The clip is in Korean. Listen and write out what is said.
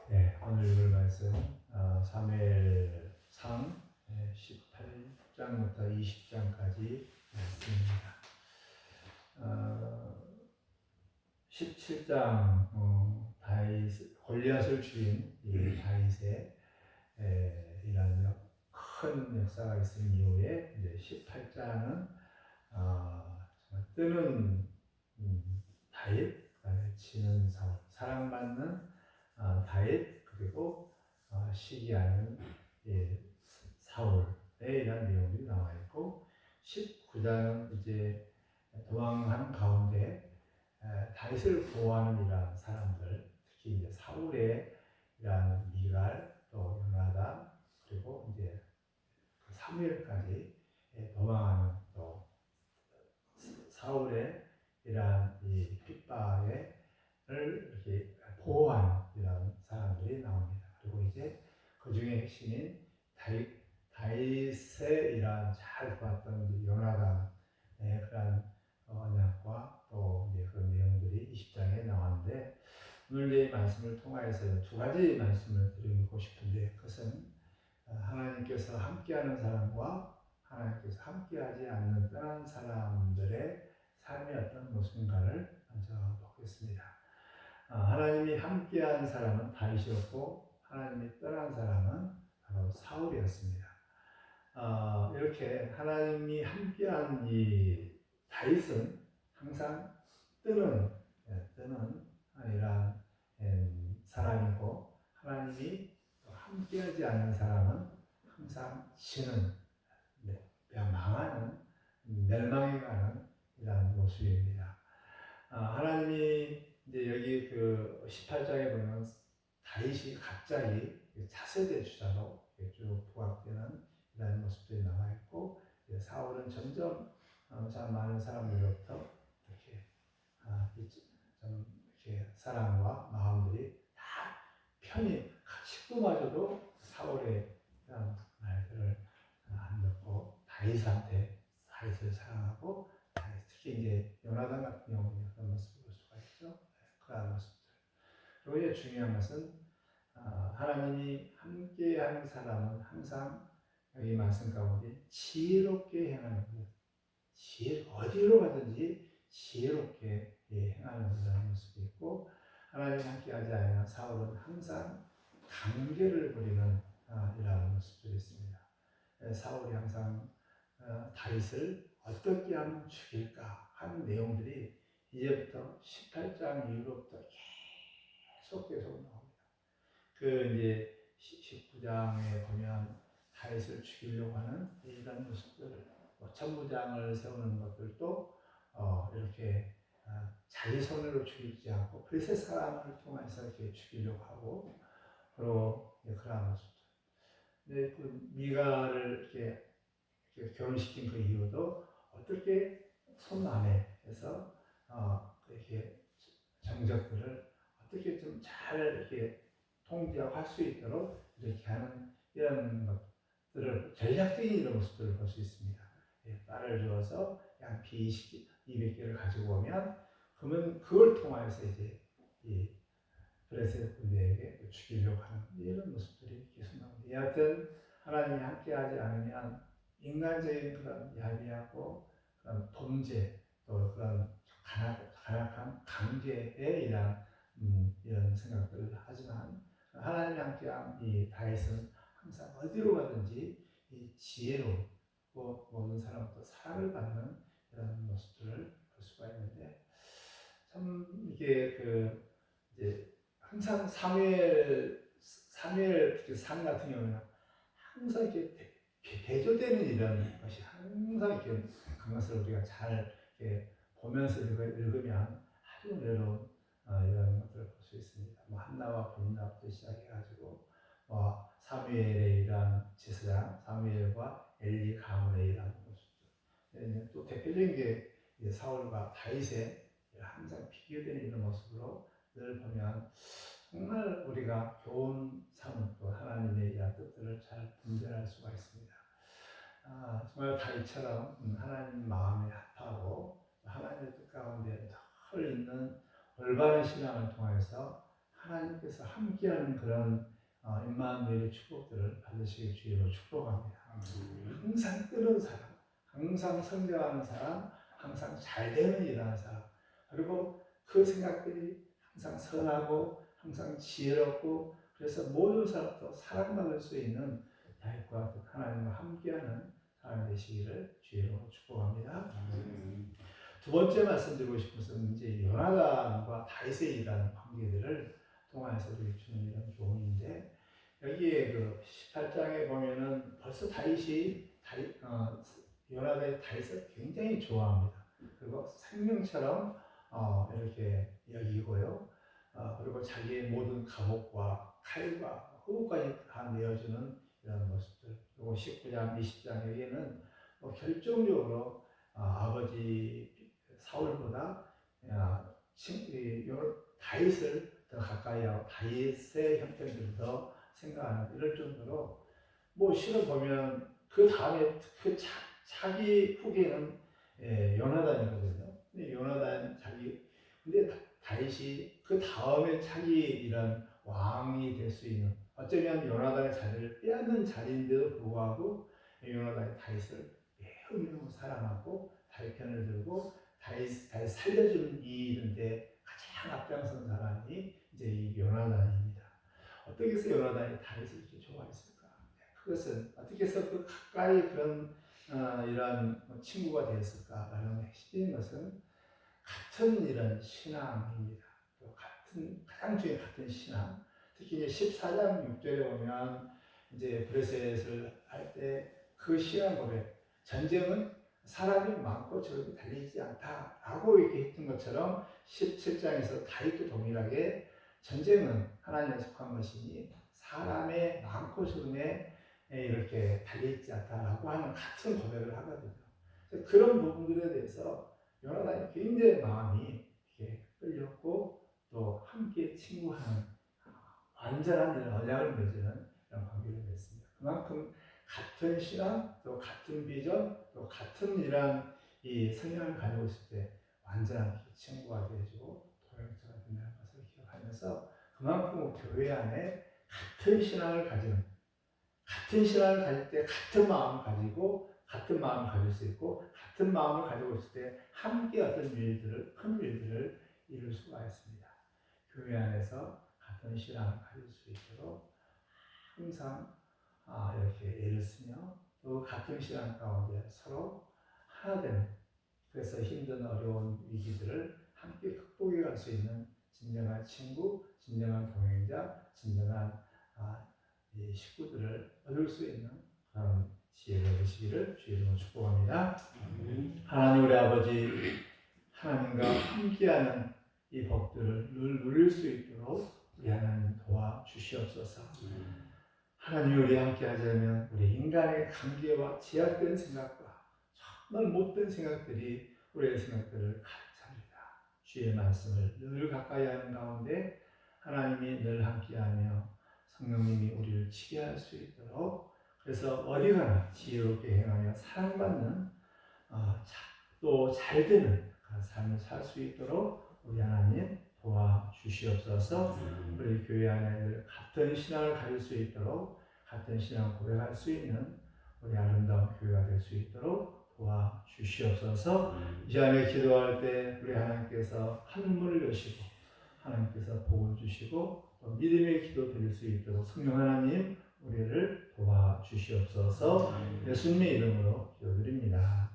네, 오늘 읽을 말씀 사무엘상 18장부터 20장까지 말씀입니다. 17장 골리앗을 죽인 이 다윗의 이런 큰 역사가 있은 이후에 이제 18장은 정말 뜨는 다윗, 그다음에 지는 사울, 사랑받는 다윗, 그리고 시기하는 사울에 대한 내용들이 나와 있고, 19장은 이제 도망한 가운데 다윗을 보호하는 이러한 사람들, 특히 이제 사울의 이러한 미갈, 또 요나단, 그리고 이제 그 사무엘까지 도망하는 또 사울의 이러한 이 핍박을 이렇게 보호하는 이런 사람들이 나옵니다. 그리고 이제 그 중에 핵심인 다윗의 이러한 잘 보았던 요나단의 그런 언약과 또 이제 그런 내용들이 20장에 나왔는데, 오늘 이 말씀을 통하여서 두 가지 말씀을 드리고 싶은데, 그것은 하나님께서 함께하는 사람과 하나님께서 함께하지 않는 떠난 사람들의 삶의 어떤 모습인가를 먼저 보겠습니다. 하나님이 함께한 사람은 다윗이었고, 하나님이 떠난 사람은 바로 사울이었습니다. 이렇게 하나님이 함께한 이 다윗은 항상 뜨는 이러한 사람이고, 하나님이 함께하지 않는 사람은 항상 지는, 망하는, 멸망해 가는 이러한 모습입니다. 하나님이 이제 여기 그 18장에 보면 다윗이 갑자기 차세대 주자로 쭉 부각되는 이런 모습들이 나와 있고, 사울은 점점 참 많은 사람들로부터 이렇게 좀 이렇게 사랑과 마음들이 다 편히, 식구마저도 사울의 그런 말들을 안 듣고 다윗을 사랑하고, 특히 이제 요나단 같은 경우는 그런 모습을 볼 수가 있죠. 그런 모습들. 그리고 이제 중요한 것은 하나님이 함께하는 사람은 항상 여기 말씀 가운데 지혜롭게 행하는 것, 어디로 가든지 지혜롭게 행하는 그런 모습이 있고, 하나님 함께하지 않으면 사울은 항상 강제를 부리는 이러한 모습들이 있습니다. 사울이 항상 다윗을 어떻게 하면 죽일까 하는 내용들이 이제부터 18장 이후로부터 계속 나옵니다. 그 이제 19장에 보면 다윗을 죽이려고 하는 이런 모습들, 천부장을 세우는 것들도 이렇게 자기 손으로 죽이지 않고 블레셋 사람을 통해서 이렇게 죽이려고 하고, 그리고 그러한 모습들. 근데 그 미가를 이렇게 결혼시킨 그 이유도 어떻게 손 안에 해서 이렇게 정적들을 어떻게 좀 잘 이렇게 통제하고 할 수 있도록 이렇게 하는 이런 것들을, 전략적인 이런 모습들을 볼 수 있습니다. 딸을 주어서 양피 200개를 가지고 오면, 그러면 그걸 통해서 이제 이 블레셋 군대에게 죽이려고 하는 이런 모습들이 계속 나옵니다. 여하튼 하나님이 함께하지 않으면 인간적인 그런 야비하고 그런 범죄, 또 그런 간악한 강제에 이런 생각들을 하지만, 하나님이 함께한 이 다윗은 항상 어디로 가든지 이 지혜롭고 모든 사람부터 사랑을 받는 이런 모습들을 볼 수가 있는데, 참 이게 이제 항상 사무엘 상 같은 경우는 항상 이렇게 대조되는 이런 것이 항상 이렇게 강것을 우리가 잘 이렇게 보면서 읽으면 아주 은혜로운 이런 것들을 볼 수 있습니다. 뭐 한나와 분나부터 시작해가지고 사무엘의 이러한 제사장 사무엘과 엘리 가문의 이러한 모습들, 또 대표적인 게 사울과 다윗의 항상 비교되는 이런 모습으로 늘 보면 정말 우리가 교훈 삼은 또 하나님의 이러한 뜻들을 잘 분별할 수가 있습니다. 정말 다윗처럼 하나님 마음에 합하고 하나님의 뜻 가운데 늘 있는 올바른 신앙을 통해서 하나님께서 함께하는 그런 임마누엘의 축복들을 받으시길 주의로 축복합니다. 항상 뜨는 사람, 항상 성장하는 사람, 항상 잘 되는 일하는 사람, 그리고 그 생각들이 항상 선하고 항상 지혜롭고 그래서 모든 사람도 사랑받을 수 있는 다윗과 하나님과 함께하는 사람 되시기를 주의로 축복합니다. 두 번째 말씀드리고 싶은 것은 이제 요나단과 다윗의 이러한 관계들을 통해서 우리 주는 이런 교훈인데, 여기에 그 18장에 보면은 벌써 요나단이 다윗을 굉장히 좋아합니다. 그리고 생명처럼 이렇게 여기고요. 그리고 자기의 모든 갑옷과 칼과 호흡까지 다 내어주는 이런 모습들. 그리고 19장, 20장 여기에는 결정적으로 아버지 사울보다 다윗을 더 가까이 하고 다윗의 형편들을 더 생각하는 이럴 정도로 실을 보면 그 다음에 그 자기 후계는 요나단이거든요. 근데 다윗이 그 다음에 자기 이런 왕이 될 수 있는, 어쩌면 요나단의 자리를 빼앗는 자리인데도 불구하고 요나단이 다윗을 매우 사랑하고 다윗 편을 들고 다윗 살려주는 이 일인데 가장 앞장선 사람이 이제 이 요나단입니다. 어떻게 해서 요나단이 다윗을 이렇게 좋아했을까? 그것은 어떻게 해서 그 가까이 그런 이런 친구가 되었을까라는 핵심인 것은 같은 이런 신앙입니다. 또 가장 중요한 같은 신앙. 특히 이제 14장 6절에 보면 이제 브레셋을 할 때 그 신앙 고백, 전쟁은 사람이 많고 적이 달리지 않다라고 이렇게 했던 것처럼 17장에서 다윗도 동일하게 전쟁은 하나님에 속한 것이니 사람의 많고 적음에 이렇게 달려있지 않다라고 하는 같은 고백을 하거든요. 그런 부분들에 대해서 요나단이 굉장히 마음이 이렇게 끌렸고 또 함께 친구하는 완전한 언약을 맺는 이런 관계를 맺습니다. 그만큼 같은 신앙, 또 같은 비전, 또 같은 이런 이 성향을 가지고 있을 때 완전한 친구가 되어주고 동역자가 된다는 것을 기억하면서 그만큼 교회 안에 같은 신앙을 가질 때 같은 마음을 가지고 같은 마음을 가질 수 있고 같은 마음을 가지고 있을 때 함께 어떤 큰 일들을 이룰 수가 있습니다. 교회 안에서 같은 신앙을 가질 수 있도록 항상 이렇게 애를 쓰며 또 같은 신앙 가운데 서로 하나 되는, 그래서 힘든 어려운 위기들을 함께 극복해 갈 수 있는 진정한 친구, 진정한 동행자, 진정한 이 식구들을 얻을 수 있는 그런 지혜가 되시기를 주의로 축복합니다. 하나님 우리 아버지, 하나님과 함께하는 이 복들을 늘 누릴 수 있도록 우리 하나님 도와주시옵소서. 하나님 우리 함께 하자면 우리 인간의 관계와 제약된 생각과 정말 못된 생각들이 우리의 생각들을 가득 찹니다. 주의 말씀을 늘 가까이 하는 가운데 하나님이 늘 함께하며 성령님이 우리를 지혜할 수 있도록, 그래서 어디 가나 지혜롭게 행하며 사랑받는 또 잘되는 그런 삶을 살 수 있도록 우리 하나님 도와주시옵소서. 우리 교회 안에 같은 신앙을 가질 수 있도록, 같은 신앙을 고백할 수 있는 우리 아름다운 교회가 될 수 있도록 도와주시옵소서. 이 시간에 기도할 때 우리 하나님께서 한문을 여시고 하나님께서 복을 주시고 또 믿음의 기도 드릴 수 있도록 성령 하나님 우리를 도와주시옵소서. 예수님의 이름으로 기도드립니다.